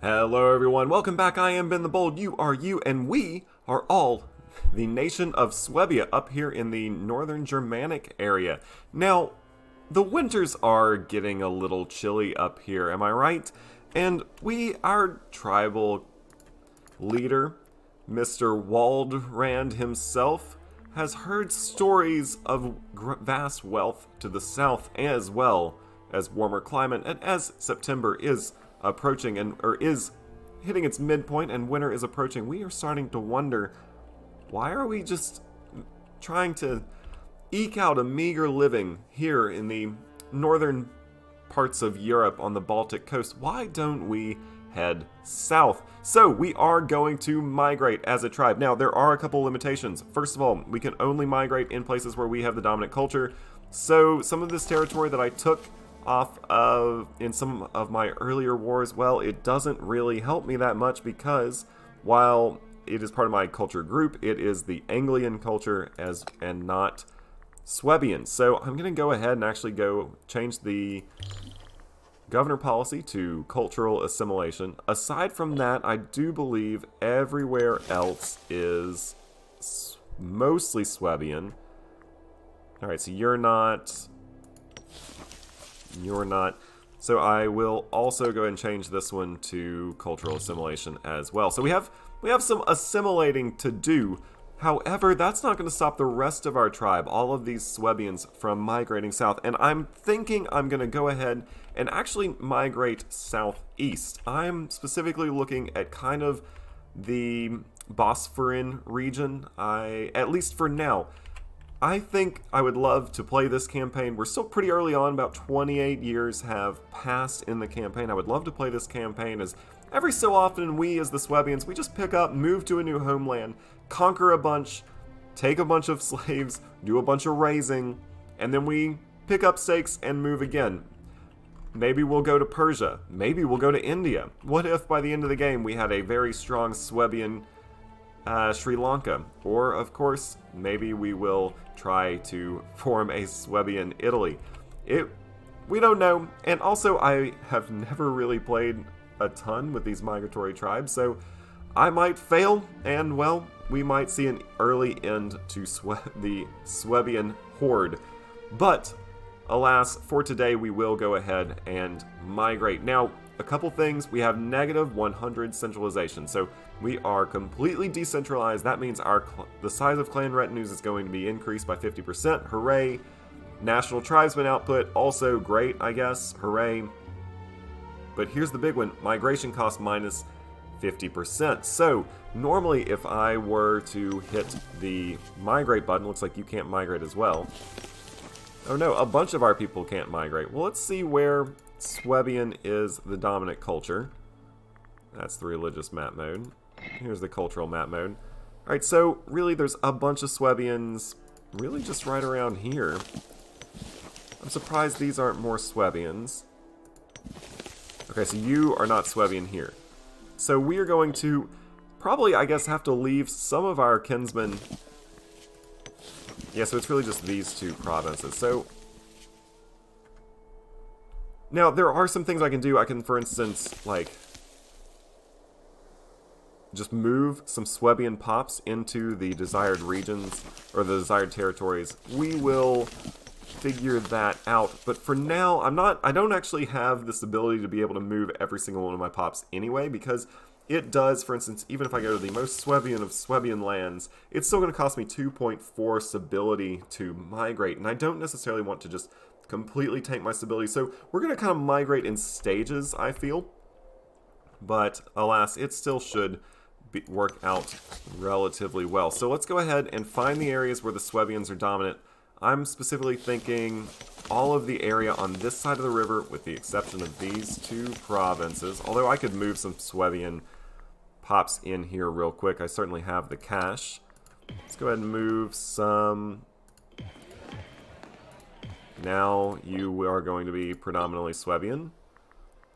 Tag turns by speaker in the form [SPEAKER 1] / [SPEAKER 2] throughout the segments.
[SPEAKER 1] Hello everyone, welcome back. I am Ben the Bold, you are you, and we are all the nation of Swabia up here in the northern Germanic area. Now, the winters are getting a little chilly up here, am I right? And our tribal leader, Mr. Waldrand himself, has heard stories of vast wealth to the south, as well as warmer climate, and as September is approaching or is hitting its midpoint and winter is approaching, we are starting to wonder, why are we just trying to eke out a meager living here in the northern parts of Europe on the Baltic coast? Why don't we head south? So we are going to migrate as a tribe. Now, there are a couple limitations. First of all, we can only migrate in places where we have the dominant culture. So some of this territory that I took off of in some of my earlier wars, well, it doesn't really help me that much, because while it is part of my culture group, it is the Anglian culture and not Swabian. So I'm going to go ahead and actually change the governor policy to cultural assimilation. Aside from that, I do believe everywhere else is mostly Swabian. Alright, so you're not. So I will also go ahead and change this one to cultural assimilation as well. So we have some assimilating to do. However, that's not going to stop the rest of our tribe, all of these Swabians, from migrating south. And I'm thinking I'm going to go ahead and actually migrate southeast. I'm specifically looking at kind of the Bosphorine region, at least for now. I think I would love to play this campaign. We're still pretty early on, about 28 years have passed in the campaign. I would love to play this campaign, as every so often we as the Swabians, we just pick up, move to a new homeland, conquer a bunch, take a bunch of slaves, do a bunch of raising, and then we pick up stakes and move again. Maybe we'll go to Persia. Maybe we'll go to India. What if by the end of the game we had a very strong Swabian Sri Lanka? Or, of course, maybe we will try to form a Swabian Italy. We don't know. And also, I have never really played a ton with these migratory tribes, so I might fail, and, well, we might see an early end to the Swabian horde. But, alas, for today, we will go ahead and migrate. Now, a couple things. We have negative 100 centralization, so we are completely decentralized. That means the size of clan retinues is going to be increased by 50%. Hooray! National tribesman output, also great, I guess. Hooray! But here's the big one. Migration cost minus 50%. So, normally if I were to hit the migrate button, looks like you can't migrate as well. Oh no, a bunch of our people can't migrate. Well, let's see where Swabian is the dominant culture. That's the religious map mode. Here's the cultural map mode. Alright, so really there's a bunch of Swabians really just right around here. I'm surprised these aren't more Swabians. Okay, so you are not Swabian here. So we are going to probably, I guess, have to leave some of our kinsmen. Yeah, so it's really just these two provinces. So now, there are some things I can do. I can, for instance, like, just move some Swabian pops into the desired regions, or the desired territories. We will figure that out. But for now, I don't actually have this ability to be able to move every single one of my pops anyway, because it does, for instance, even if I go to the most Swabian of Swabian lands, it's still going to cost me 2.4 stability to migrate. And I don't necessarily want to just completely tank my stability, so we're going to kind of migrate in stages, I feel. But alas, it still should work out relatively well. So let's go ahead and find the areas where the Swabians are dominant. I'm specifically thinking all of the area on this side of the river, with the exception of these two provinces. Although I could move some Swabian pops in here real quick. I certainly have the cash. Let's go ahead and move some. Now you are going to be predominantly Swabian.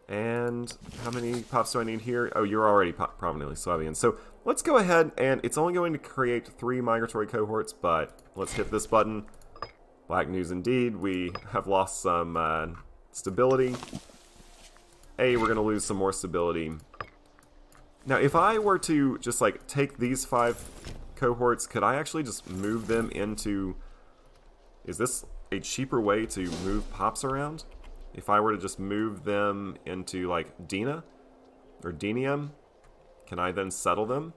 [SPEAKER 1] And how many pops do I need here? Oh, you're already predominantly Swabian. So let's go ahead, and it's only going to create 3 migratory cohorts, but let's hit this button. Black news indeed. We have lost some stability. We're going to lose some more stability Now, if I were to just, like, take these 5 cohorts, could I actually just move them into... Is this a cheaper way to move pops around? If I were to just move them into, like, Dina? Or Dinium? Can I then settle them?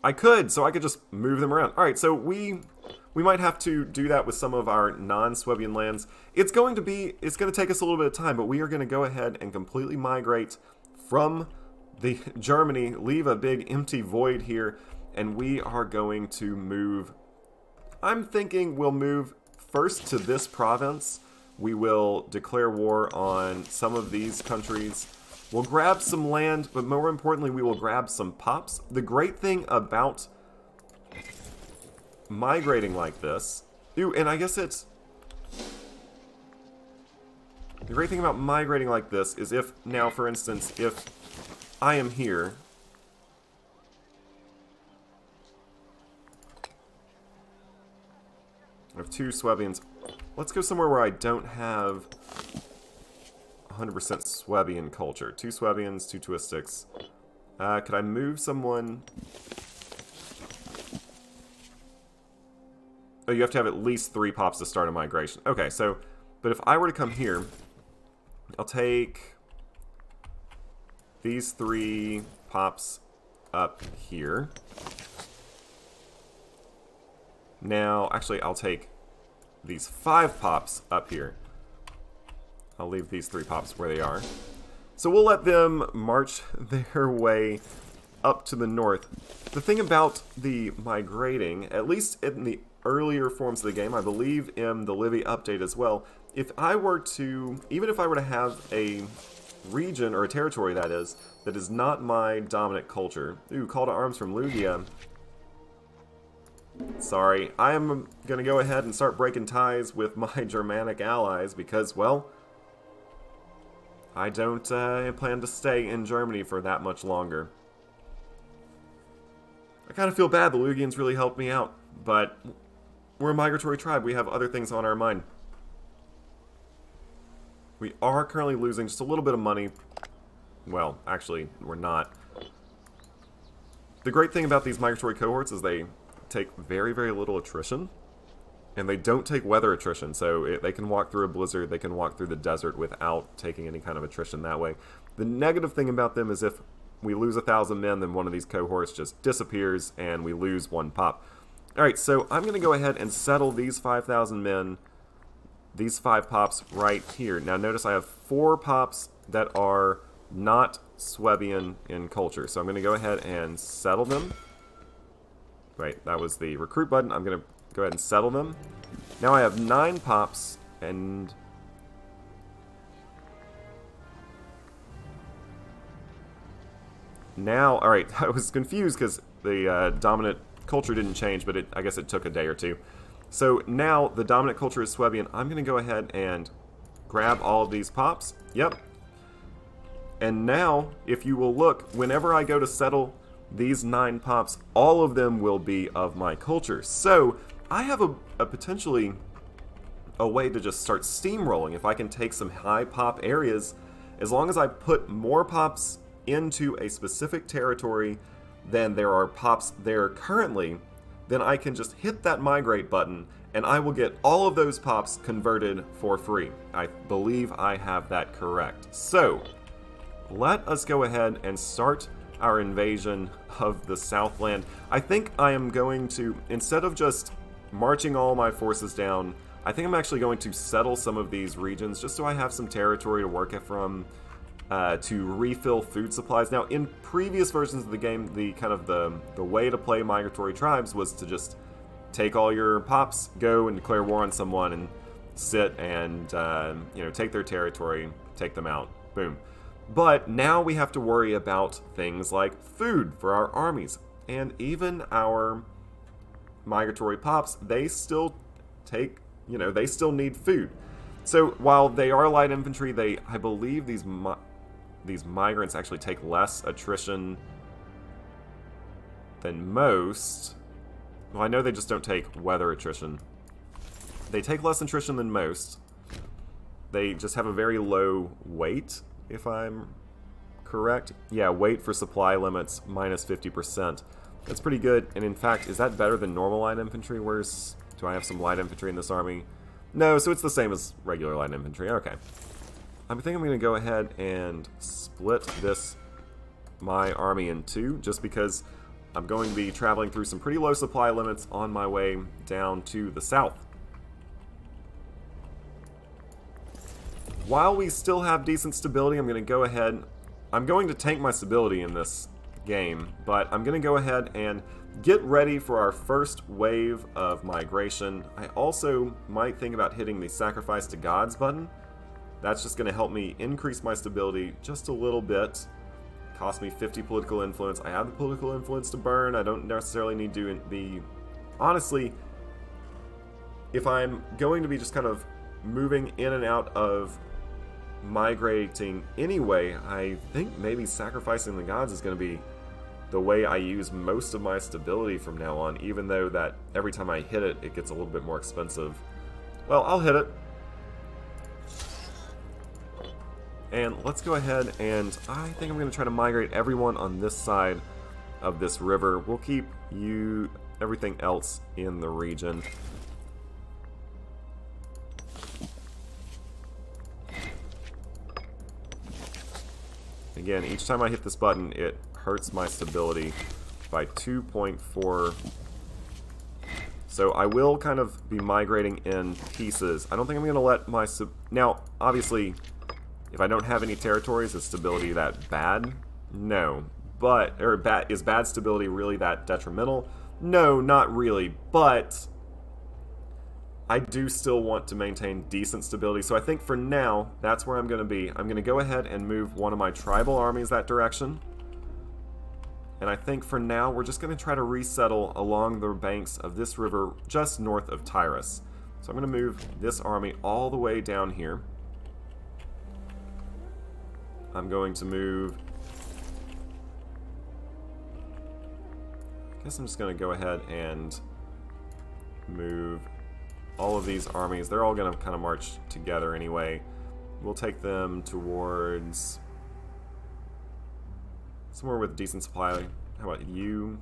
[SPEAKER 1] I could, so I could just move them around. Alright, so we might have to do that with some of our non-Swebian lands. It's going to take us a little bit of time, but we are going to go ahead and completely migrate from the Germany, leave a big empty void here, and we are going to move. I'm thinking we'll move first to this province. We will declare war on some of these countries. We'll grab some land, but more importantly, we will grab some pops. The great thing about migrating like this... Ooh, and I guess it's... The great thing about migrating like this is if, now for instance, if I am here... I have 2 Swebians. Let's go somewhere where I don't have 100% Swebian culture. 2 Swebians, 2 Twistics. Could I move someone... Oh, you have to have at least 3 pops to start a migration. Okay, so... But if I were to come here... I'll take... these 3 pops up here. Now, actually, I'll take these 5 pops up here. I'll leave these 3 pops where they are. So we'll let them march their way up to the north. The thing about the migrating, at least in the earlier forms of the game, I believe in the Livy update as well, if I were to, even if I were to have a region, or a territory that is not my dominant culture. Ooh, call to arms from Lugia. Sorry, I am going to go ahead and start breaking ties with my Germanic allies because, well, I don't plan to stay in Germany for that much longer. I kind of feel bad, the Lugians really helped me out, but we're a migratory tribe, we have other things on our mind. We are currently losing just a little bit of money. Well, actually, we're not. The great thing about these migratory cohorts is they take very, very little attrition, and they don't take weather attrition, so they can walk through a blizzard, they can walk through the desert without taking any kind of attrition that way. The negative thing about them is if we lose 1,000 men, then one of these cohorts just disappears, and we lose 1 pop. Alright, so I'm going to go ahead and settle these 5,000 men, these 5 pops right here. Now notice I have 4 pops that are not Swebian in culture, so I'm going to go ahead and settle them. Right, that was the recruit button. I'm going to go ahead and settle them. Now I have 9 pops, and... Now, alright, I was confused because the dominant culture didn't change, but I guess it took a day or two. So now the dominant culture is Swebian. I'm going to go ahead and grab all of these pops. Yep. And now, if you will look, whenever I go to settle these 9 pops, all of them will be of my culture. So I have a potentially a way to just start steamrolling if I can take some high pop areas. As long as I put more pops into a specific territory than there are pops there currently, then I can just hit that migrate button and I will get all of those pops converted for free. I believe I have that correct. So let us go ahead and start our invasion of the Southland. I think I am going to, instead of just marching all my forces down, I think I'm actually going to settle some of these regions just so I have some territory to work from, to refill food supplies. Now, in previous versions of the game, the way to play migratory tribes was to just take all your pops, go and declare war on someone, and sit and take their territory, take them out, boom. But now we have to worry about things like food for our armies, and even our migratory pops, they still take, they still need food. So while they are light infantry, I believe these migrants actually take less attrition than most. Well, I know they just don't take weather attrition. They take less attrition than most. They just have a very low weight, if I'm correct? Yeah, wait for supply limits, minus 50%. That's pretty good, and in fact, is that better than normal light infantry? Do I have some light infantry in this army? No, so it's the same as regular light infantry. Okay. I think I'm going to go ahead and split my army in two, just because I'm going to be traveling through some pretty low supply limits on my way down to the south. While we still have decent stability, I'm going to go ahead. I'm going to tank my stability in this game, but I'm going to go ahead and get ready for our first wave of migration. I also might think about hitting the Sacrifice to Gods button. That's just going to help me increase my stability just a little bit. Cost me 50 political influence. I have the political influence to burn. I don't necessarily need to be... Honestly, if I'm going to be just kind of moving in and out of migrating anyway, I think maybe Sacrificing the Gods is going to be the way I use most of my stability from now on, even though that every time I hit it, it gets a little bit more expensive. Well, I'll hit it. And let's go ahead and I think I'm going to try to migrate everyone on this side of this river. We'll keep everything else in the region. Again, each time I hit this button, it hurts my stability by 2.4. So I will kind of be migrating in pieces. I don't think I'm going to let my... Now, obviously, if I don't have any territories, is stability that bad? No. But, is bad stability really that detrimental? No, not really. But I do still want to maintain decent stability. So I think for now, that's where I'm going to be. I'm going to go ahead and move one of my tribal armies that direction. And I think for now, we're just going to try to resettle along the banks of this river just north of Tyrus. So I'm going to move this army all the way down here. I'm going to move... I guess I'm just going to go ahead and move all of these armies. They're all going to kind of march together anyway. We'll take them towards somewhere with decent supply. How about you?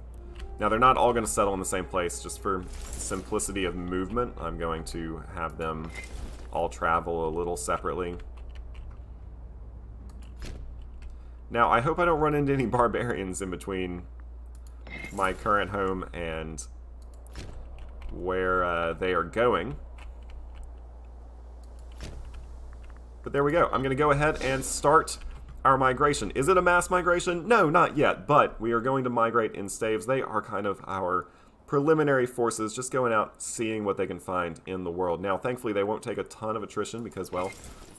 [SPEAKER 1] Now, they're not all going to settle in the same place. Just for simplicity of movement, I'm going to have them all travel a little separately. Now, I hope I don't run into any barbarians in between my current home and where they are going. But there we go. I'm going to go ahead and start our migration. Is it a mass migration? No, not yet, but we are going to migrate in staves. They are kind of our preliminary forces, just going out, seeing what they can find in the world. Now, thankfully, they won't take a ton of attrition because, well,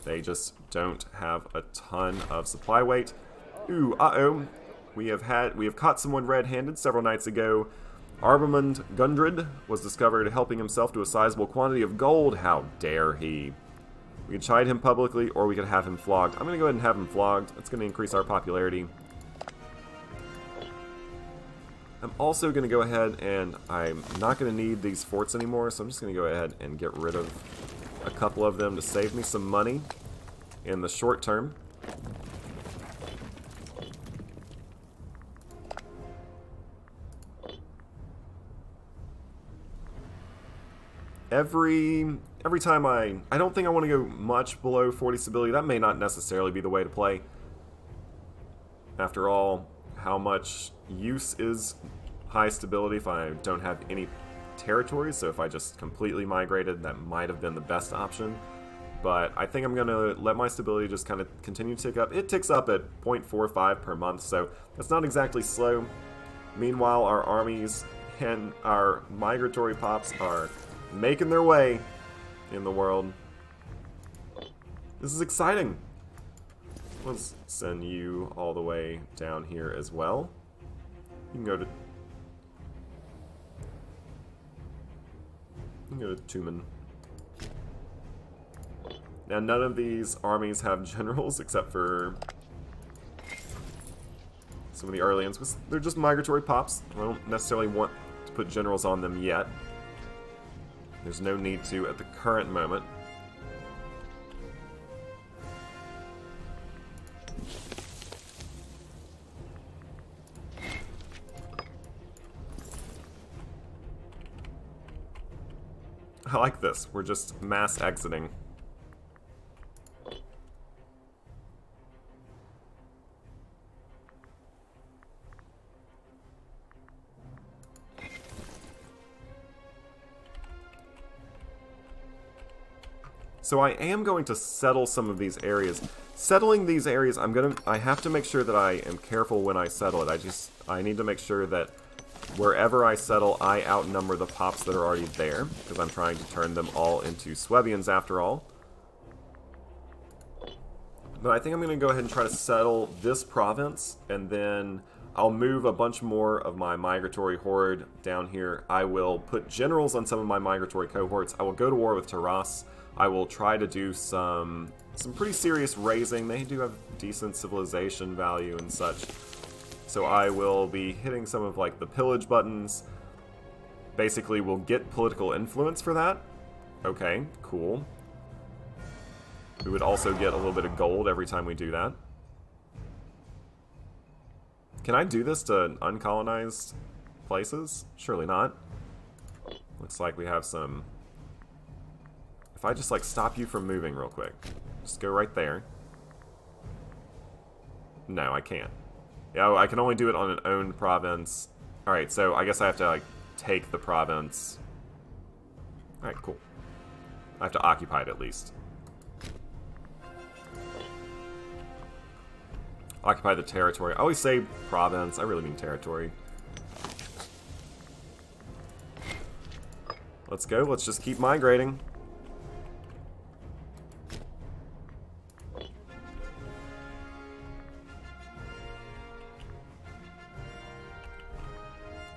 [SPEAKER 1] they just don't have a ton of supply weight. Ooh, uh-oh. We have caught someone red-handed several nights ago. Armament Gundred was discovered helping himself to a sizable quantity of gold. How dare he? We could chide him publicly, or we could have him flogged. I'm going to go ahead and have him flogged. That's going to increase our popularity. I'm also going to go ahead and I'm not going to need these forts anymore, so I'm just going to go ahead and get rid of a couple of them to save me some money in the short term. Every time I don't think I want to go much below 40 stability. That may not necessarily be the way to play. After all, how much use is high stability if I don't have any territories? So if I just completely migrated, that might have been the best option. But I think I'm going to let my stability just kind of continue to tick up. It ticks up at 0.45 per month, so that's not exactly slow. Meanwhile, our armies and our migratory pops are making their way in the world. This is exciting. Let's send you all the way down here as well. You can go to Tumen. Now, none of these armies have generals except for some of the early ones. They're just migratory pops. I don't necessarily want to put generals on them yet. There's no need to at the current moment. I like this. We're just mass exiting. So I am going to settle some of these areas. Settling these areas, I have to make sure that I am careful when I settle it. I need to make sure that wherever I settle, I outnumber the pops that are already there, because I'm trying to turn them all into Swebians after all. But I think I'm going to go ahead and try to settle this province, and then I'll move a bunch more of my migratory horde down here. I will put generals on some of my migratory cohorts. I will go to war with Taras. I will try to do some pretty serious raising. They do have decent civilization value and such. So I will be hitting some of like the pillage buttons. Basically, we'll get political influence for that. Okay, cool. We would also get a little bit of gold every time we do that. Can I do this to uncolonized places? Surely not. Looks like we have some... If I just like stop you from moving real quick. Just go right there. No, I can't. Yeah, I can only do it on an owned province. Alright, so I guess I have to like take the province. Alright, cool. I have to occupy it at least. Occupy the territory. I always say province, I really mean territory. Let's go, let's just keep migrating.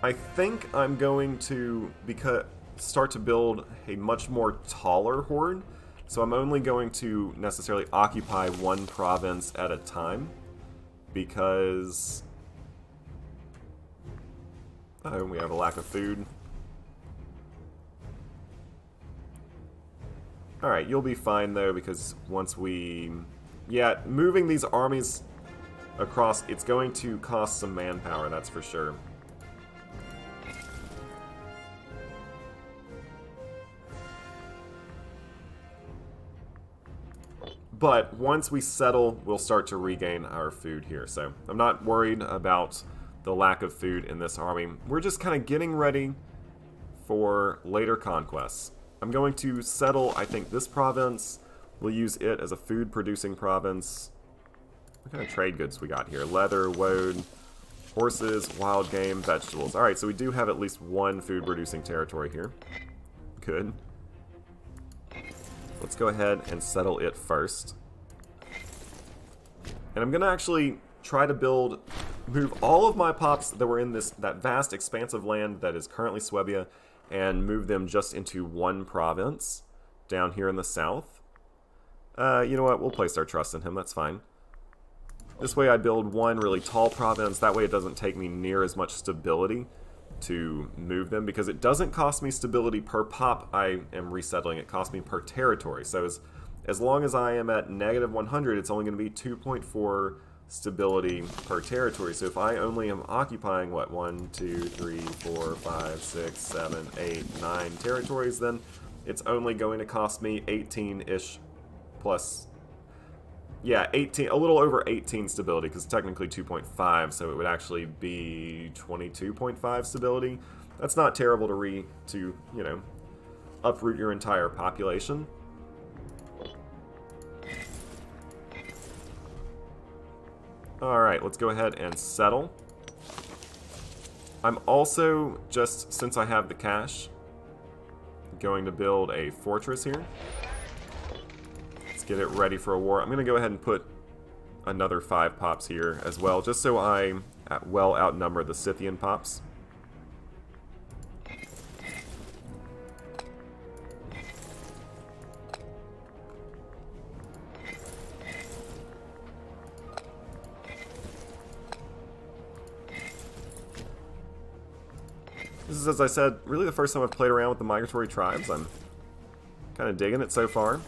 [SPEAKER 1] I think I'm going to start to build a much more taller horde. So I'm only going to necessarily occupy one province at a time. Because... oh, we have a lack of food. Alright, you'll be fine though, because once we... yeah, moving these armies across, it's going to cost some manpower, that's for sure. But once we settle, we'll start to regain our food here. So I'm not worried about the lack of food in this army. We're just kind of getting ready for later conquests. I'm going to settle, I think, this province. We'll use it as a food-producing province. What kind of trade goods we got here? Leather, woad, horses, wild game, vegetables. Alright, so we do have at least one food-producing territory here. Good. Let's go ahead and settle it first. And I'm going to actually try to move all of my pops that were in that vast expansive land that is currently Swabia, and move them just into one province down here in the south. You know what? We'll place our trust in him. That's fine. This way I build one really tall province. That way it doesn't take me near as much stability to move them, because it doesn't cost me stability per pop I am resettling, it costs me per territory. So as long as I am at negative 100, it's only going to be 2.4 stability per territory. So if I only am occupying, what, 1, 2, 3, 4, 5, 6, 7, 8, 9 territories, then it's only going to cost me 18-ish plus... yeah, 18, a little over 18 stability, because technically 2.5, so it would actually be 22.5 stability. That's not terrible to you know, uproot your entire population. Alright, let's go ahead and settle. I'm also, just since I have the cash, going to build a fortress here. Get it ready for a war. I'm going to go ahead and put another 5 pops here as well, just so I well outnumber the Scythian pops. This is, as I said, really the first time I've played around with the migratory tribes. I'm kind of digging it so far.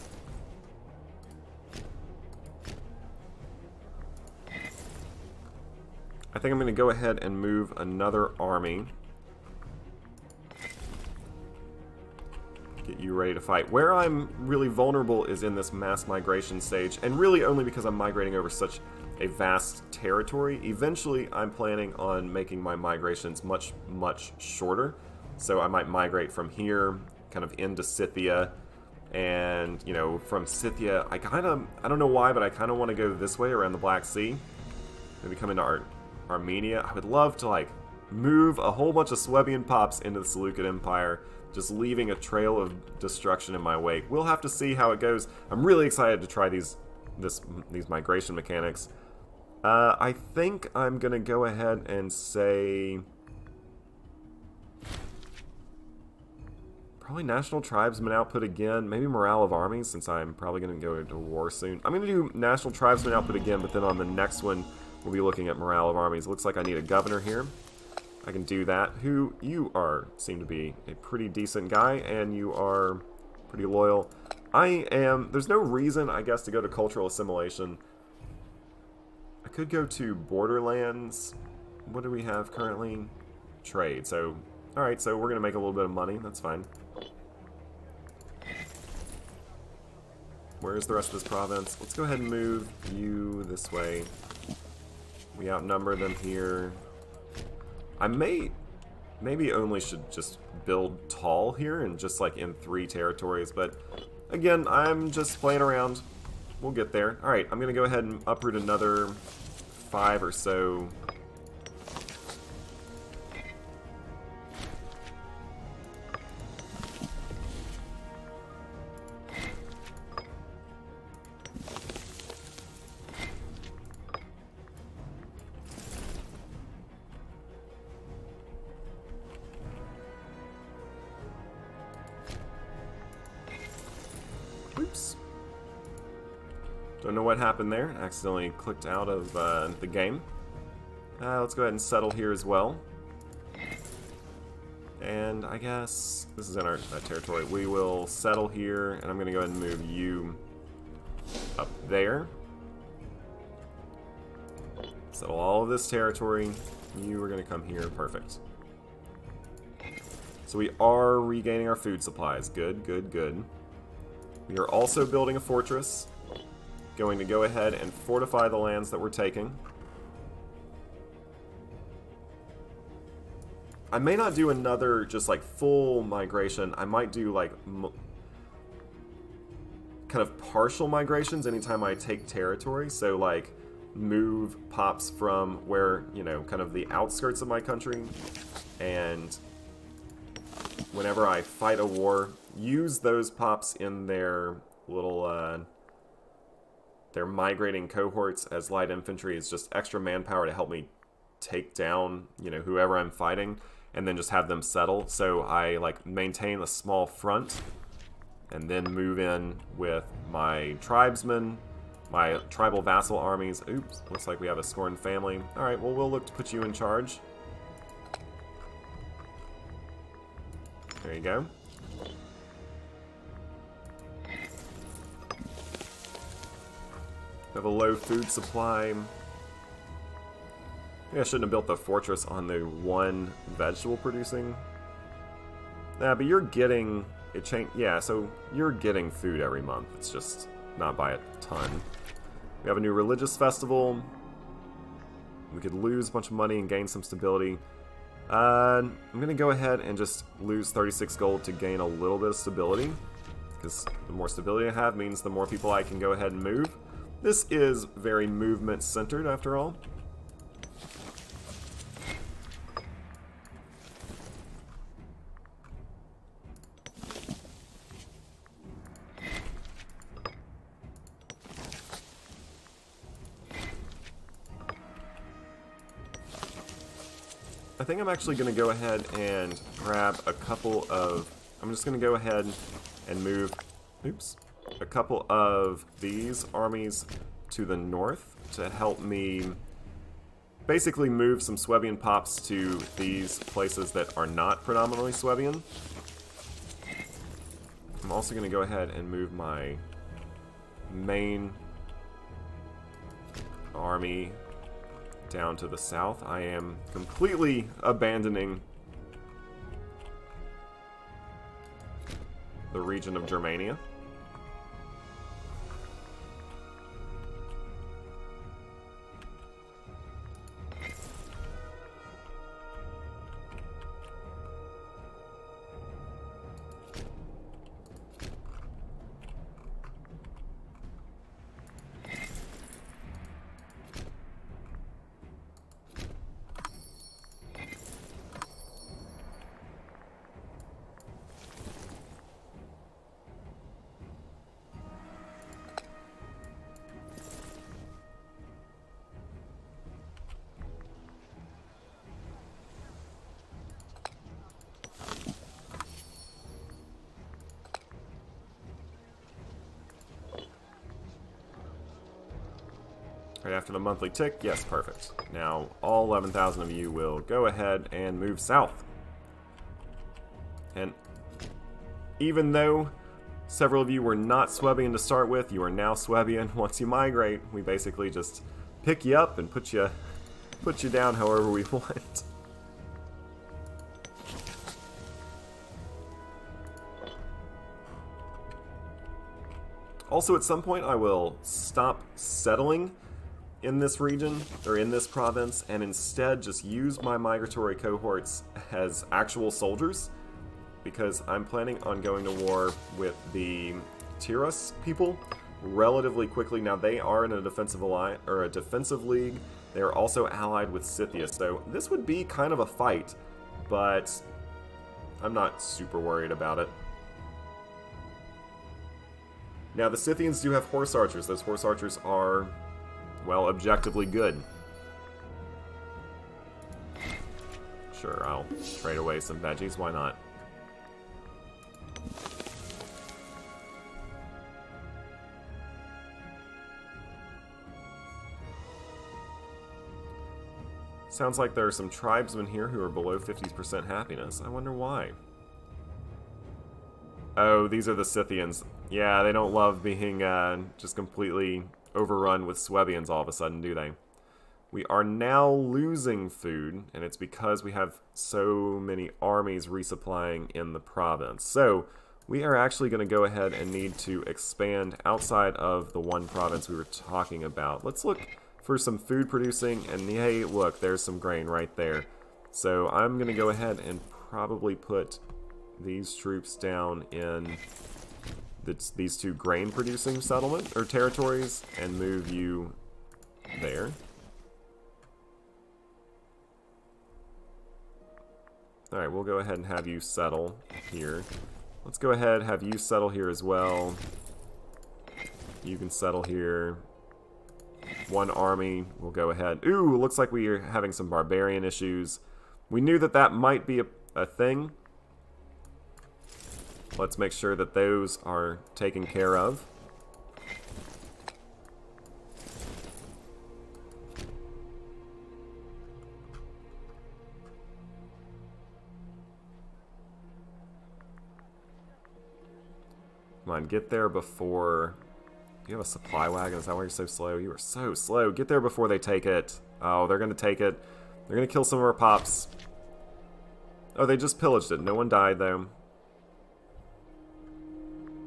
[SPEAKER 1] I think I'm going to go ahead and move another army. Get you You ready to fight? Where I'm really vulnerable is in this mass migration stage, and really only because I'm migrating over such a vast territory. Eventually, I'm planning on making my migrations much, much shorter. So I might migrate from here, kind of into Scythia, and, you know, from Scythia, I don't know why, but I kind of want to go this way around the Black Sea. Maybe come into Armenia. I would love to, like, move a whole bunch of Swabian pops into the Seleucid Empire, just leaving a trail of destruction in my wake. We'll have to see how it goes. I'm really excited to try these migration mechanics. I think I'm gonna go ahead and say probably National Tribesman output again. Maybe Morale of Armies, since I'm probably gonna go into war soon. I'm gonna do National Tribesman output again, but then on the next one we'll be looking at Morale of Armies. Looks like I need a governor here. I can do that. Who you seem to be a pretty decent guy, and you are pretty loyal. There's no reason, I guess, to go to cultural assimilation. I could go to Borderlands. What do we have currently? Trade. So, alright, so we're going to make a little bit of money. That's fine. Where's the rest of this province? Let's go ahead and move you this way. We outnumber them here. I maybe only should just build tall here and just like in 3 territories, but again, I'm just playing around. We'll get there. Alright, I'm gonna go ahead and uproot another 5 or so. Oops. Don't know what happened there. Accidentally clicked out of the game. Let's go ahead and settle here as well. And I guess this is in our territory. We will settle here, and I'm going to go ahead and move you up there. Settle all of this territory. You are going to come here. Perfect. So we are regaining our food supplies. Good, good, good. We are also building a fortress. Going to go ahead and fortify the lands that we're taking. I may not do another just like full migration. I might do like kind of partial migrations anytime I take territory. So like move pops from where, you know, kind of the outskirts of my country, and whenever I fight a war, use those pops in their little their migrating cohorts as light infantry. Is just extra manpower to help me take down, you know, whoever I'm fighting, and then just have them settle. So I like maintain a small front and then move in with my tribesmen, my tribal vassal armies. Oops, looks like we have a scorned family. Alright, well, we'll look to put you in charge. There you go. We have a low food supply. Maybe I shouldn't have built the fortress on the one vegetable producing. Nah, but you're getting yeah, so you're getting food every month. It's just not by a ton. We have a new religious festival. We could lose a bunch of money and gain some stability. I'm gonna go ahead and just lose 36 gold to gain a little bit of stability, because the more stability I have means the more people I can go ahead and move. This is very movement centered after all. I think I'm actually going to go ahead and grab a couple of... I'm just going to go ahead and move... Oops. A couple of these armies to the north to help me basically move some Swabian pops to these places that are not predominantly Swabian. I'm also going to go ahead and move my main army down to the south. I am completely abandoning the region of Germania. Right after the monthly tick, yes, perfect. Now, all 11,000 of you will go ahead and move south. And even though several of you were not Swebian to start with, you are now Swebian. Once you migrate, we basically just pick you up and put you down however we want. Also, at some point, I will stop settling in this region, or in this province, and instead just use my migratory cohorts as actual soldiers, because I'm planning on going to war with the Tiras people relatively quickly. Now, they are in a defensive alliance, or a defensive league. They are also allied with Scythia, so this would be kind of a fight, but I'm not super worried about it. Now, the Scythians do have horse archers. Those horse archers are, well, objectively good. Sure, I'll trade away some veggies, why not? Sounds like there are some tribesmen here who are below 50% happiness. I wonder why. Oh, these are the Scythians. Yeah, they don't love being just completely overrun with Swebians all of a sudden, do they? We are now losing food, and it's because we have so many armies resupplying in the province. So, we are actually going to go ahead and need to expand outside of the one province we were talking about. Let's look for some food producing, and hey, look, there's some grain right there. So, I'm going to go ahead and probably put these troops down in these two grain producing settlement or territories and move you there. Alright, we'll go ahead and have you settle here. Let's go ahead and have you settle here as well. You can settle here. One army will go ahead. Ooh, looks like we are having some barbarian issues. We knew that that might be a thing. Let's make sure that those are taken care of. Come on, get there before... You have a supply wagon? Is that why you're so slow? You are so slow. Get there before they take it. Oh, they're going to take it. They're going to kill some of our pops. Oh, they just pillaged it. No one died, though.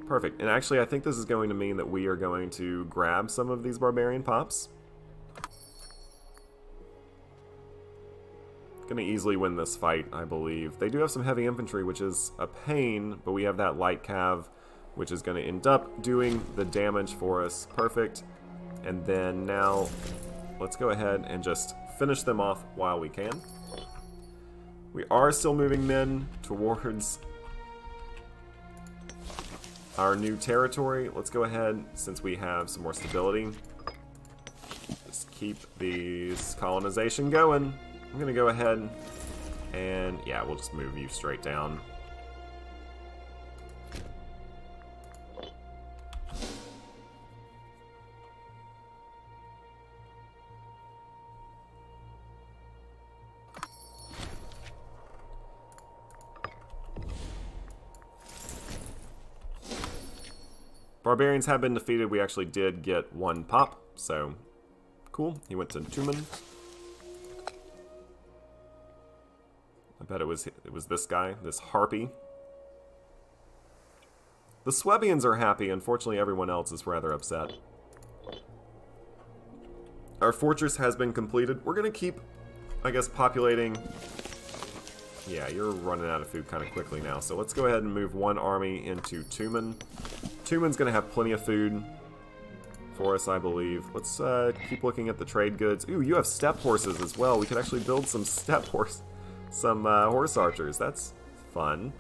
[SPEAKER 1] Perfect. And actually, I think this is going to mean that we are going to grab some of these barbarian pops. Going to easily win this fight, I believe. They do have some heavy infantry, which is a pain, but we have that light cav, which is going to end up doing the damage for us. Perfect. And then now, let's go ahead and just finish them off while we can. We are still moving men towards our new territory. Let's go ahead, since we have some more stability, just keep these colonization going. I'm going to go ahead and, yeah, we'll just move you straight down. Barbarians have been defeated. We actually did get one pop, so cool. He went to Tumen. I bet it was this guy, this harpy. The Swebians are happy. Unfortunately, everyone else is rather upset. Our fortress has been completed. We're going to keep, I guess, populating. Yeah, you're running out of food kind of quickly now. So let's go ahead and move one army into Tumen. Tumen's going to have plenty of food for us, I believe. Let's keep looking at the trade goods. Ooh, you have steppe horses as well. We could actually build some steppe horse, some horse archers. That's fun.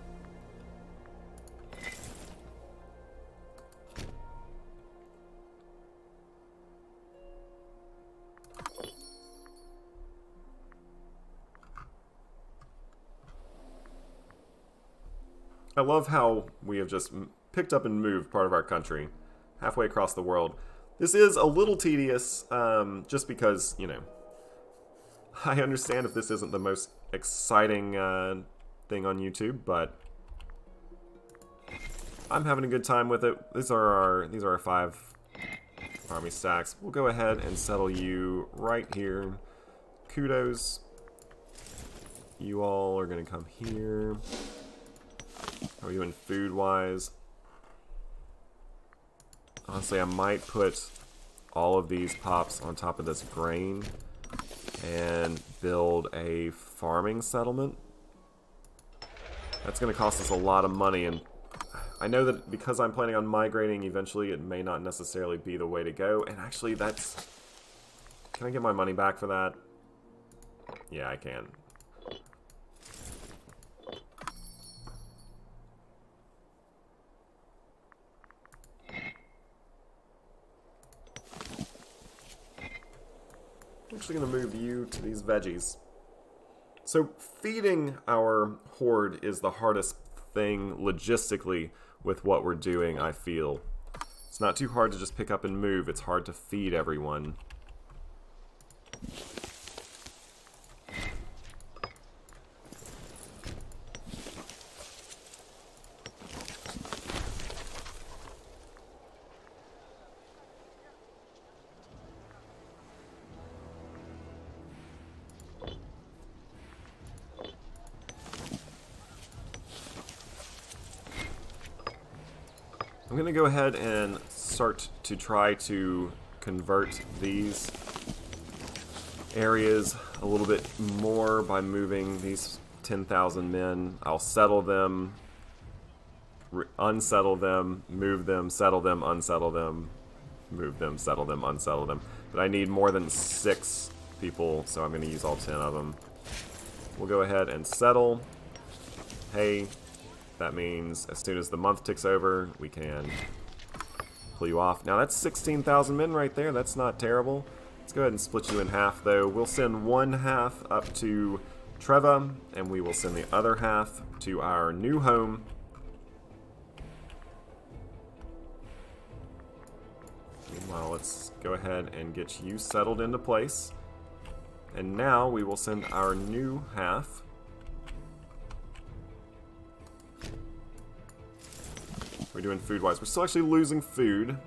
[SPEAKER 1] I love how we have just picked up and moved part of our country halfway across the world. This is a little tedious, just because, you know, I understand if this isn't the most exciting thing on YouTube, but I'm having a good time with it. These are our 5 army stacks. We'll go ahead and settle you right here. Kudos. You all are going to come here. How are you doing food-wise? Honestly, I might put all of these pops on top of this grain and build a farming settlement. That's going to cost us a lot of money, and I know that because I'm planning on migrating eventually, it may not necessarily be the way to go. And actually, that's... Can I get my money back for that? Yeah, I can. I'm actually going to move you to these veggies. So feeding our horde is the hardest thing logistically with what we're doing, I feel. It's not too hard to just pick up and move, it's hard to feed everyone. I'm going to go ahead and start to try to convert these areas a little bit more by moving these 10,000 men. I'll settle them, unsettle them, move them, settle them, unsettle them, move them, settle them, unsettle them. But I need more than 6 people, so I'm going to use all 10 of them. We'll go ahead and settle. Hey. That means as soon as the month ticks over, we can pull you off. Now that's 16,000 men right there. That's not terrible. Let's go ahead and split you in half, though. We'll send one half up to Treva, and we will send the other half to our new home. Meanwhile, let's go ahead and get you settled into place. And now we will send our new half. We're doing food-wise. We're still actually losing food.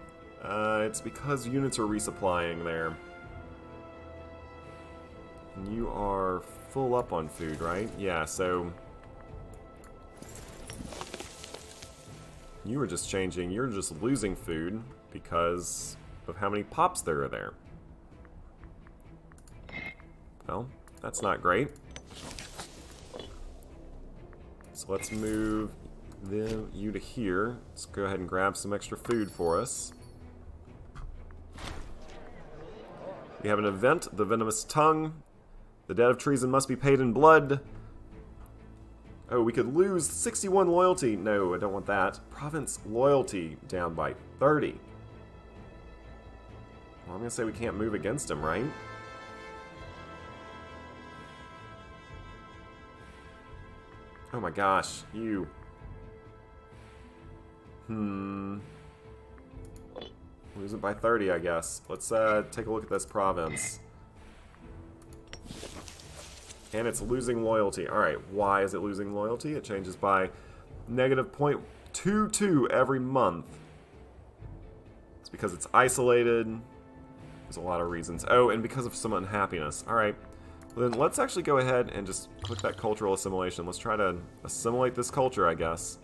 [SPEAKER 1] It's because units are resupplying there. And you are full up on food, right? Yeah, so... You were just changing. You're just losing food because of how many pops there are there. Well, that's not great. So let's move... Then you to here. Let's go ahead and grab some extra food for us. We have an event, the Venomous Tongue. The debt of treason must be paid in blood. Oh, we could lose 61 loyalty. No, I don't want that. Province loyalty down by 30. Well, I'm going to say we can't move against him, right? Oh my gosh, you... Lose it by 30, I guess. Let's take a look at this province. And it's losing loyalty. Alright, why is it losing loyalty? It changes by negative 0.22 every month. It's because it's isolated. There's a lot of reasons. Oh, and because of some unhappiness. Alright. Well, then let's actually go ahead and just click that cultural assimilation. Let's try to assimilate this culture, I guess.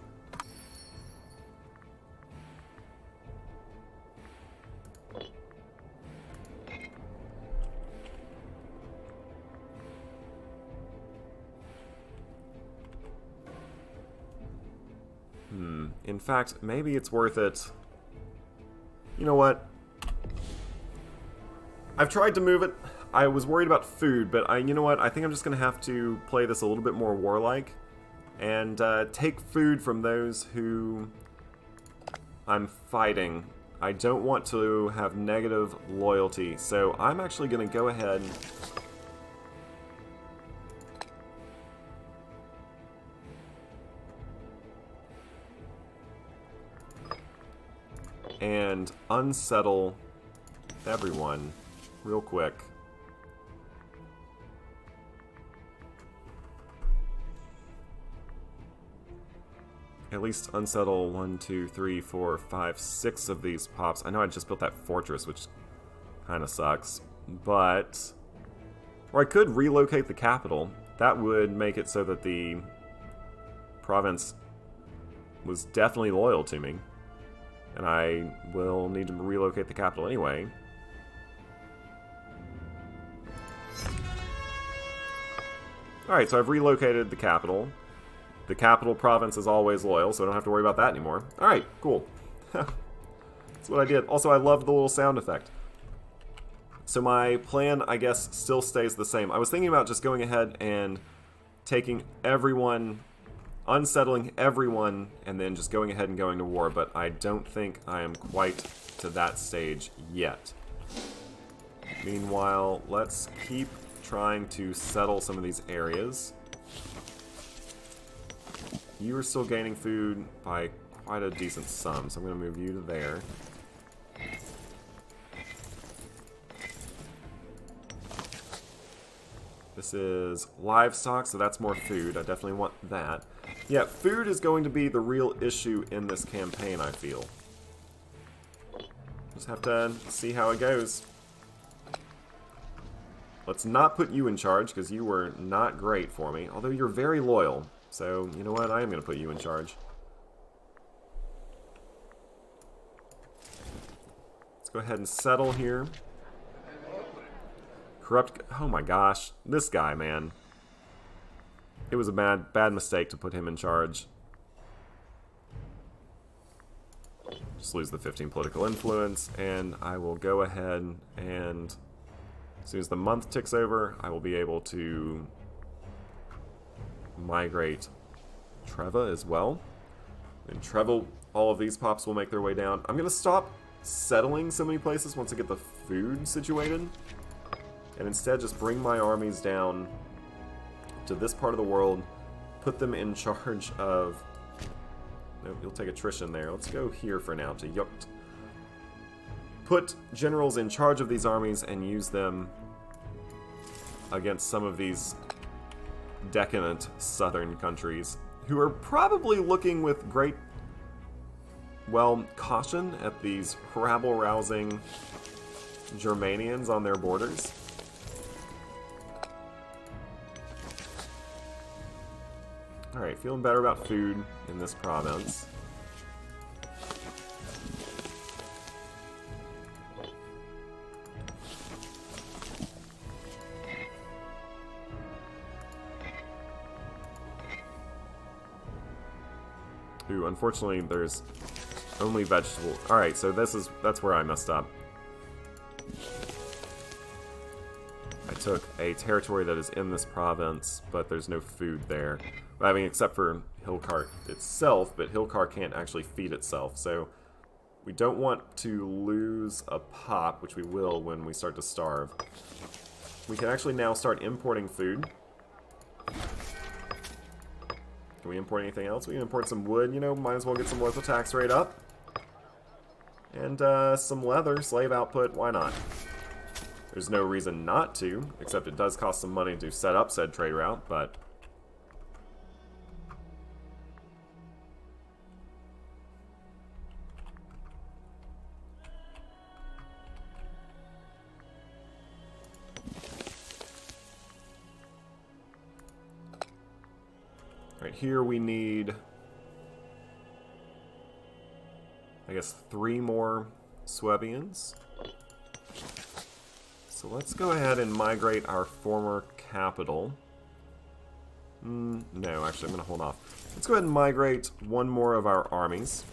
[SPEAKER 1] In fact, maybe it's worth it. You know what? I've tried to move it. I was worried about food, but you know what? I think I'm just going to have to play this a little bit more warlike and take food from those who I'm fighting. I don't want to have negative loyalty, so I'm actually going to go ahead and unsettle everyone real quick. At least unsettle 1, 2, 3, 4, 5, 6 of these pops. I know I just built that fortress, which kind of sucks, but... Or I could relocate the capital. That would make it so that the province was definitely loyal to me. And I will need to relocate the capital anyway. Alright, so I've relocated the capital. The capital province is always loyal, so I don't have to worry about that anymore. Alright, cool. That's what I did. Also, I loved the little sound effect. So my plan, I guess, still stays the same. I was thinking about just going ahead and taking everyone, unsettling everyone, and then just going ahead and going to war, but I don't think I am quite to that stage yet. Meanwhile, let's keep trying to settle some of these areas. You are still gaining food by quite a decent sum, so I'm going to move you to there. This is livestock, so that's more food. I definitely want that. Yeah, food is going to be the real issue in this campaign, I feel. Just have to see how it goes. Let's not put you in charge, because you were not great for me. Although you're very loyal. So, you know what? I am going to put you in charge. Let's go ahead and settle here. Corrupt... Oh my gosh. This guy, man. It was a bad mistake to put him in charge. Just lose the 15 political influence, and I will go ahead and... As soon as the month ticks over, I will be able to migrate Treva as well. And Treva, all of these pops will make their way down. I'm going to stop settling so many places once I get the food situated. And instead just bring my armies down to this part of the world. Put them in charge of... No, you'll take attrition there. Let's go here for now to Yukt. Put generals in charge of these armies and use them against some of these decadent southern countries who are probably looking with great, well, caution at these rabble-rousing Germanians on their borders. Alright, feeling better about food in this province. Ooh, unfortunately, there's only vegetable. Alright, so that's where I messed up. I took a territory that is in this province, but there's no food there. I mean, except for Hillcart itself, but Hillcart can't actually feed itself, so we don't want to lose a pop, which we will when we start to starve. We can actually now start importing food. Can we import anything else? We can import some wood, you know, might as well get some local tax rate up. And some leather, slave output, why not? There's no reason not to, except it does cost some money to set up said trade route, but... Right here we need, I guess, 3 more Swabians. So let's go ahead and migrate our former capital. No, actually I'm going to hold off. Let's go ahead and migrate one more of our armies.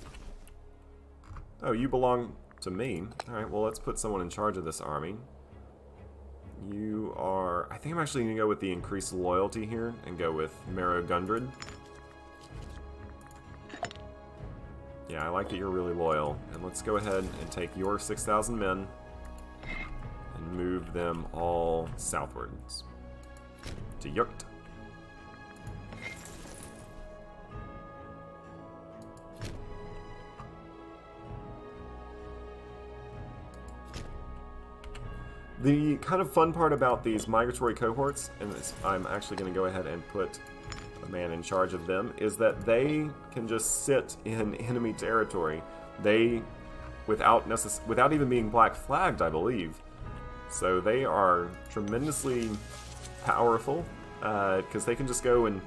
[SPEAKER 1] Oh, you belong to me. Alright, well, let's put someone in charge of this army. You are... I think I'm actually going to go with the increased loyalty here and go with Marrow Gundred. Yeah, I like that you're really loyal. And let's go ahead and take your 6,000 men and move them all southwards to Yurt. The kind of fun part about these migratory cohorts, and I'm actually going to go ahead and put a man in charge of them, is that they can just sit in enemy territory. They, without even being black flagged, I believe. So they are tremendously powerful, because they can just go and...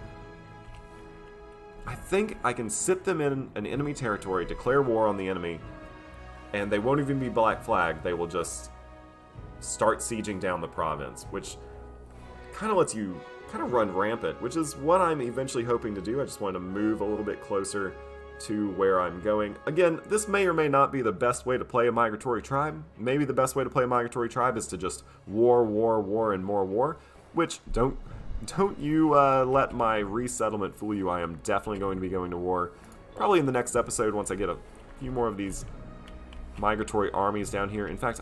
[SPEAKER 1] I think I can sit them in an enemy territory, declare war on the enemy, and they won't even be black flagged. They will just start sieging down the province, which kind of lets you kind of run rampant, which is what I'm eventually hoping to do. I just want to move a little bit closer to where I'm going. Again, this may or may not be the best way to play a migratory tribe. Maybe the best way to play a migratory tribe is to just war, war, war, and more war, which don't you let my resettlement fool you. I am definitely going to be going to war, probably in the next episode once I get a few more of these migratory armies down here. In fact,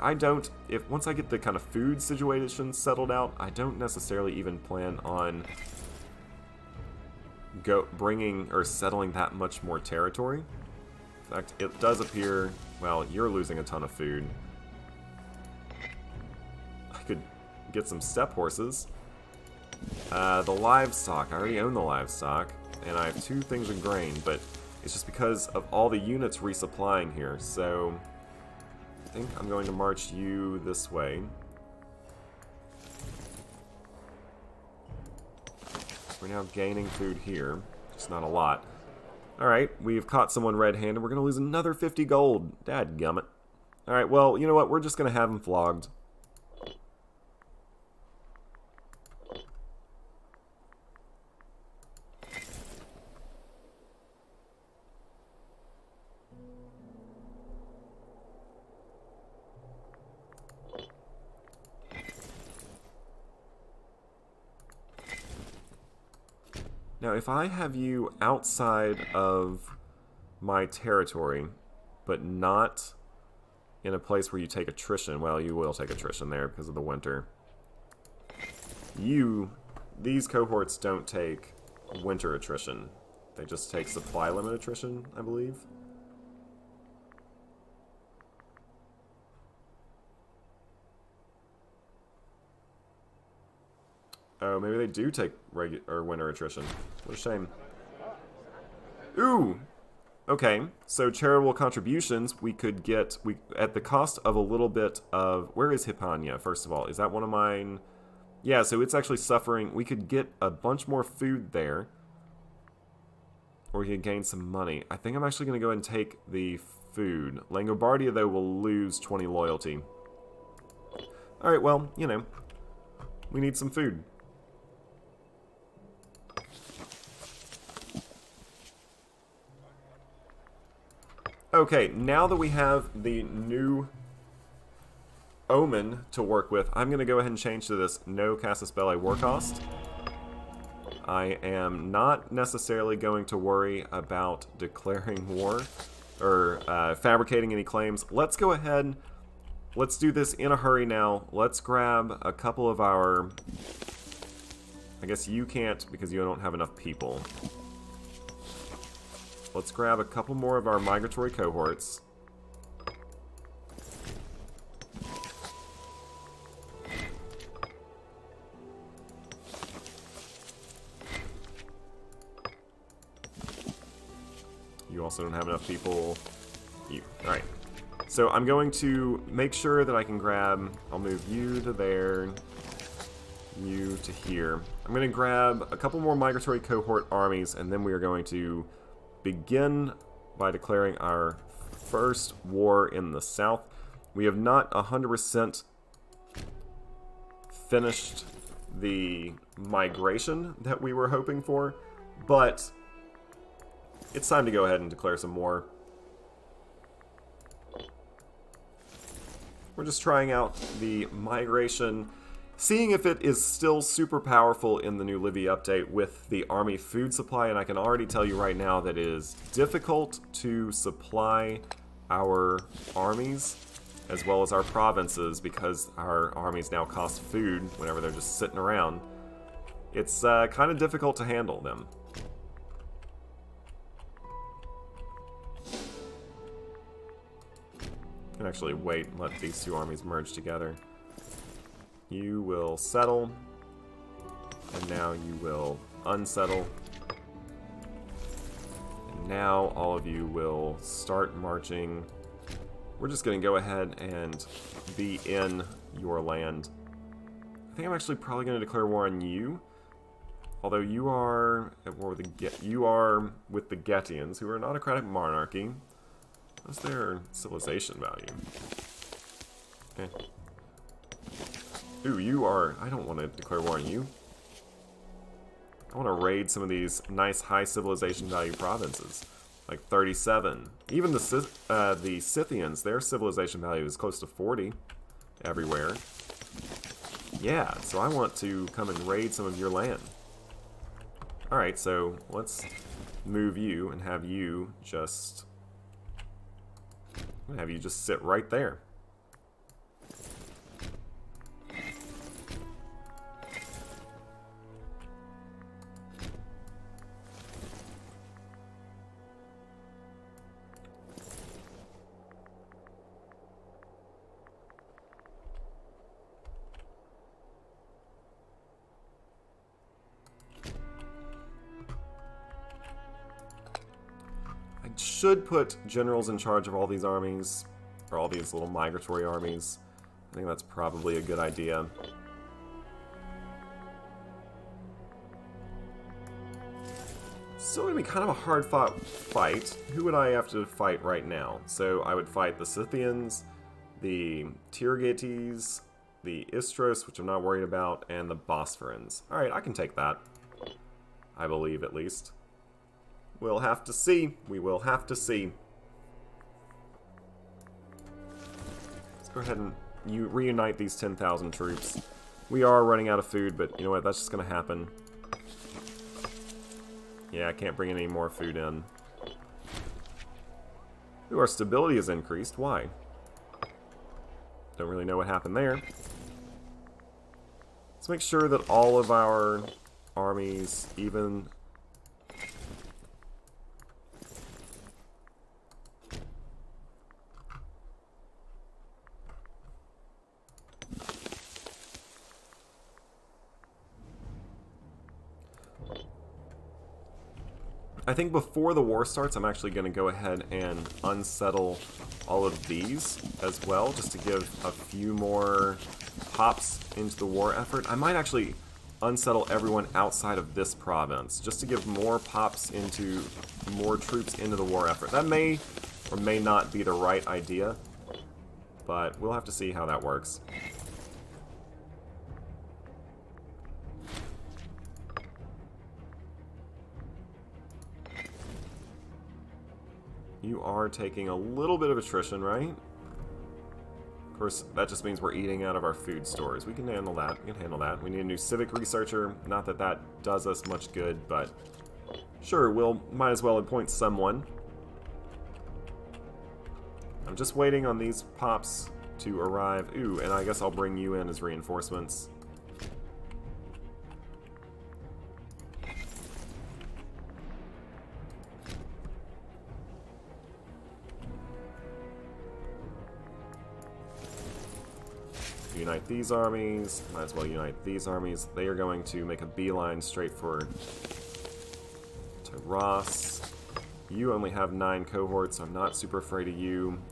[SPEAKER 1] once I get the kind of food situation settled out, I don't necessarily even plan on bringing or settling that much more territory. In fact, it does appear, well, you're losing a ton of food. I could get some steppe horses. The livestock, I already own the livestock, and I have 2 things of grain, but it's just because of all the units resupplying here, so I think I'm going to march you this way. We're now gaining food here, just not a lot. Alright, we've caught someone red-handed. We're going to lose another 50 gold. Dadgummit. Alright, well, you know what? We're just going to have him flogged. Now, if I have you outside of my territory, but not in a place where you take attrition, well, you will take attrition there because of the winter. These cohorts don't take winter attrition. They just take supply limit attrition, I believe. Oh, maybe they do take winter attrition. What a shame. Ooh! Okay, so charitable contributions we could get at the cost of a little bit of... Where is Hispania, first of all? Is that one of mine? Yeah, so it's actually suffering. We could get a bunch more food there. Or we could gain some money. I think I'm actually going to go ahead and take the food. Langobardia, though, will lose 20 loyalty. Alright, well, you know. We need some food. Okay, now that we have the new omen to work with, I'm going to go ahead and change to this no Casus Belli war cost. I am not necessarily going to worry about declaring war or fabricating any claims. Let's go ahead, let's do this in a hurry now. Let's grab a couple of our... I guess you can't because you don't have enough people. Let's grab a couple more of our migratory cohorts. You also don't have enough people. Alright. So I'm going to make sure that I can grab... I'll move you to there. You to here. I'm going to grab a couple more migratory cohort armies, and then we are going to begin by declaring our first war in the south. We have not 100% finished the migration that we were hoping for, but it's time to go ahead and declare some war. We're just trying out the migration, seeing if it is still super powerful in the new Livy update with the army food supply, and I can already tell you right now that it is difficult to supply our armies as well as our provinces because our armies now cost food whenever they're just sitting around. It's kind of difficult to handle them. I can actually wait and let these two armies merge together. You will settle, and now you will unsettle. And now all of you will start marching. We're just going to go ahead and be in your land. I think I'm actually probably going to declare war on you. Although you are at war with the Getians, who are an autocratic monarchy. What's their civilization value? Okay. Ooh, you are... I don't want to declare war on you. I want to raid some of these nice high civilization value provinces. Like 37. Even the Scythians, their civilization value is close to 40 everywhere. Yeah, so I want to come and raid some of your land. Alright, so let's move you and have you just... I'm gonna have you just sit right there. Should put generals in charge of all these armies, or all these little migratory armies. I think that's probably a good idea. Still gonna be kind of a hard fought fight. Who would I have to fight right now? So I would fight the Scythians, the Tirgetes, the Istros, which I'm not worried about, and the Bosphorans. Alright, I can take that. I believe, at least. We'll have to see. We will have to see. Let's go ahead and reunite these 10,000 troops. We are running out of food, but you know what? That's just going to happen. Yeah, I can't bring any more food in. Ooh, our stability has increased. Why? Don't really know what happened there. Let's make sure that all of our armies, even... I think before the war starts, I'm actually going to go ahead and unsettle all of these as well, just to give a few more pops into the war effort. I might actually unsettle everyone outside of this province, just to give more pops into, more troops into the war effort. That may or may not be the right idea, but we'll have to see how that works. You are taking a little bit of attrition, right? Of course, that just means we're eating out of our food stores. We can handle that. We can handle that. We need a new civic researcher. Not that that does us much good, but sure, we'll might as well appoint someone. I'm just waiting on these pops to arrive. Ooh, and I guess I'll bring you in as reinforcements. Unite these armies. Might as well unite these armies. They are going to make a beeline straight for Ross. You only have 9 cohorts, so I'm not super afraid of you.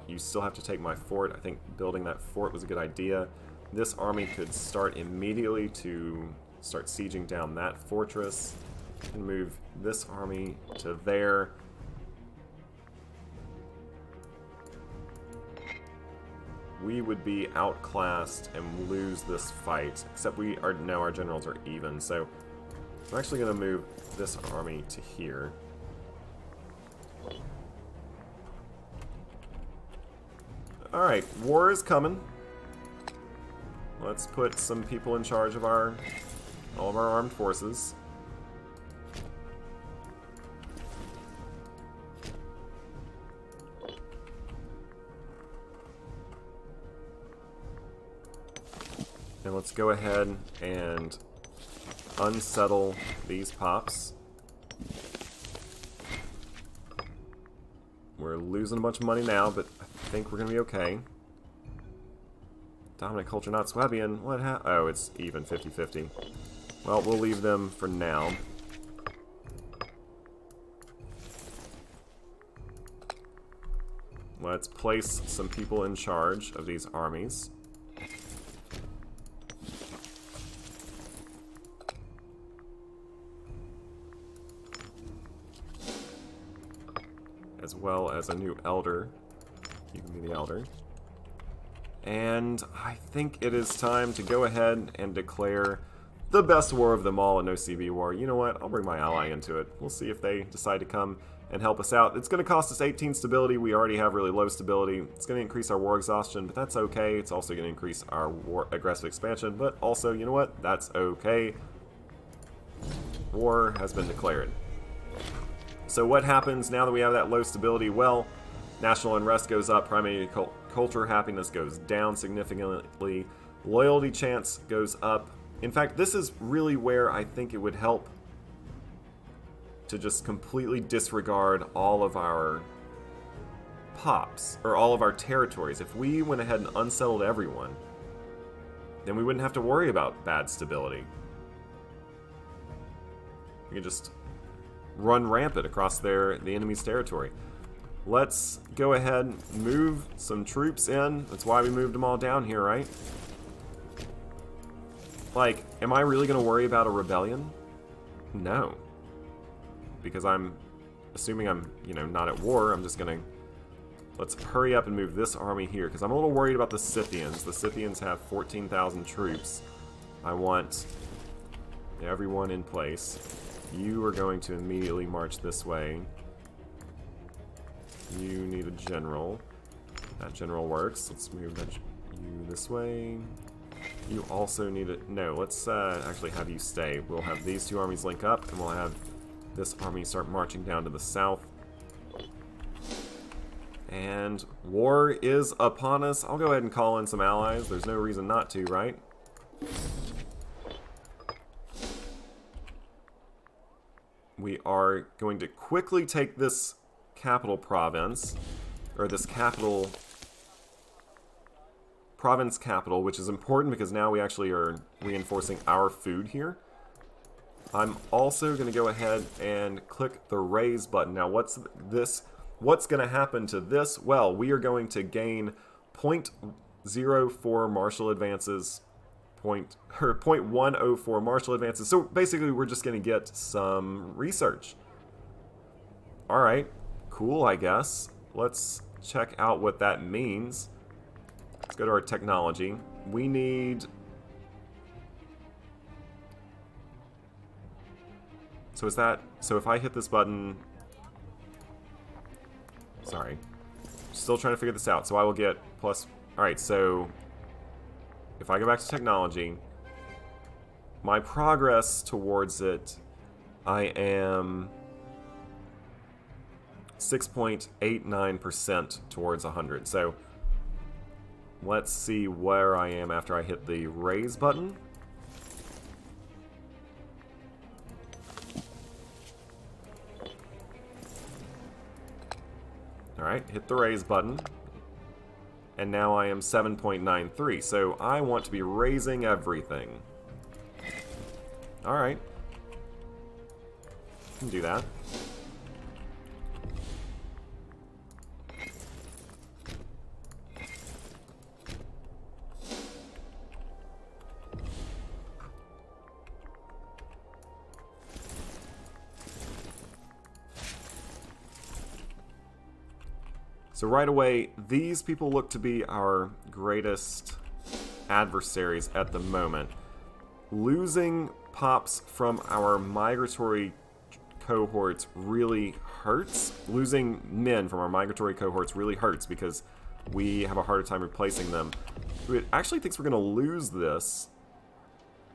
[SPEAKER 1] You still have to take my fort. I think building that fort was a good idea. This army could start immediately to start sieging down that fortress. And move this army to there. We would be outclassed and lose this fight, except our generals are even, so I'm actually going to move this army to here. Alright, war is coming. Let's put some people in charge of all of our armed forces. And let's go ahead and unsettle these pops. We're losing a bunch of money now, but I think we're going to be okay. Dominant culture, not Swabian. What oh, it's even 50-50. Well, we'll leave them for now. Let's place some people in charge of these armies. As well as a new elder. You can be the elder. And I think it is time to go ahead and declare the best war of them all, an OCB war. You know what? I'll bring my ally into it. We'll see if they decide to come and help us out. It's going to cost us 18 stability. We already have really low stability. It's going to increase our war exhaustion, but that's okay. It's also going to increase our war aggressive expansion, but also, you know what? That's okay. War has been declared. So what happens now that we have that low stability? Well, national unrest goes up, primary culture happiness goes down significantly, loyalty chance goes up. In fact, this is really where I think it would help to just completely disregard all of our pops, or all of our territories. If we went ahead and unsettled everyone, then we wouldn't have to worry about bad stability. We could just run rampant across the enemy's territory. Let's go ahead and move some troops in. That's why we moved them all down here, right? Like, am I really going to worry about a rebellion? No. Because I'm assuming I'm, you know, not at war. I'm just going to... Let's hurry up and move this army here, because I'm a little worried about the Scythians. The Scythians have 14,000 troops. I want everyone in place. You are going to immediately march this way. You need a general. That general works. Let's move you this way. You also need a... No, let's actually have you stay. We'll have these two armies link up, and we'll have this army start marching down to the south. And war is upon us. I'll go ahead and call in some allies. There's no reason not to, right? We are going to quickly take this capital province, or this capital province capital, which is important because now we actually are reinforcing our food here. I'm also going to go ahead and click the raise button. Now what's this? What's going to happen to this? Well, we are going to gain 0.04 martial advances, 0.104 martial advances. So basically we're just going to get some research. Alright, cool, I guess. Let's check out what that means. Let's go to our technology. We need... So is that... So if I hit this button... Sorry. Still trying to figure this out. So I will get plus... Alright, so... If I go back to technology... My progress towards it... I am... 6.89% towards 100. So... Let's see where I am after I hit the raise button. Alright, hit the raise button. And now I am 7.93, so I want to be raising everything. Alright. Can do that. So right away, these people look to be our greatest adversaries at the moment. Losing pops from our migratory cohorts really hurts. Losing men from our migratory cohorts really hurts because we have a harder time replacing them. It actually thinks we're going to lose this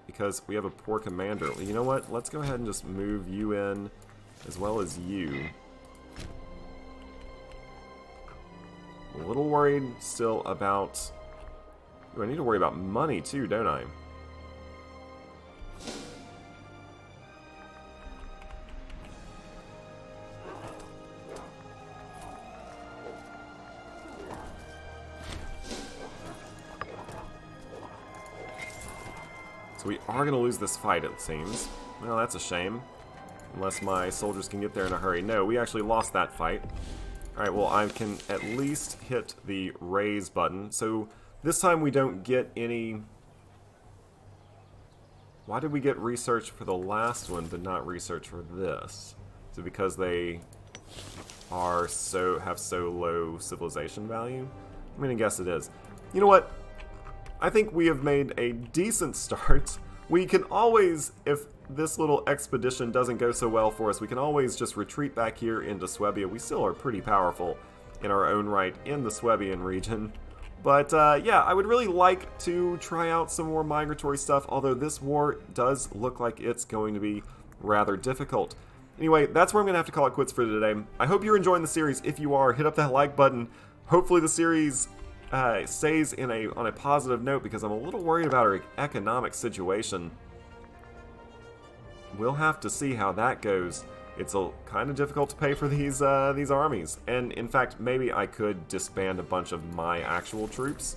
[SPEAKER 1] because we have a poor commander. You know what? Let's go ahead and just move you in as well as you. A little worried still about... Ooh, I need to worry about money too, don't I? So we are going to lose this fight, it seems. Well, that's a shame. Unless my soldiers can get there in a hurry. No, we actually lost that fight. Alright, well, I can at least hit the raise button. So this time we don't get any... Why did we get research for the last one, but not research for this? Is it because they are have so low civilization value? I'm going to guess it is. You know what? I think we have made a decent start. We can always, if this little expedition doesn't go so well for us, we can always just retreat back here into Swabia. We still are pretty powerful in our own right in the Swabian region. But yeah, I would really like to try out some more migratory stuff, although this war does look like it's going to be rather difficult. Anyway, that's where I'm going to have to call it quits for today. I hope you're enjoying the series. If you are, hit up that like button. Hopefully the series stays on a positive note, because I'm a little worried about our economic situation. We'll have to see how that goes. It's kind of difficult to pay for these armies, and in fact, maybe I could disband a bunch of my actual troops.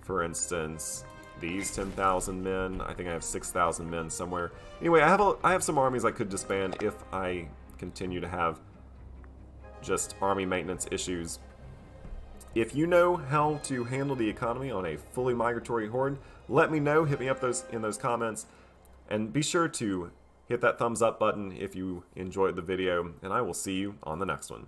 [SPEAKER 1] For instance, these 10,000 men. I think I have 6,000 men somewhere. Anyway, I have some armies I could disband if I continue to have just army maintenance issues. If you know how to handle the economy on a fully migratory horde, let me know. Hit me up in those comments, and be sure to hit that thumbs up button if you enjoyed the video, and I will see you on the next one.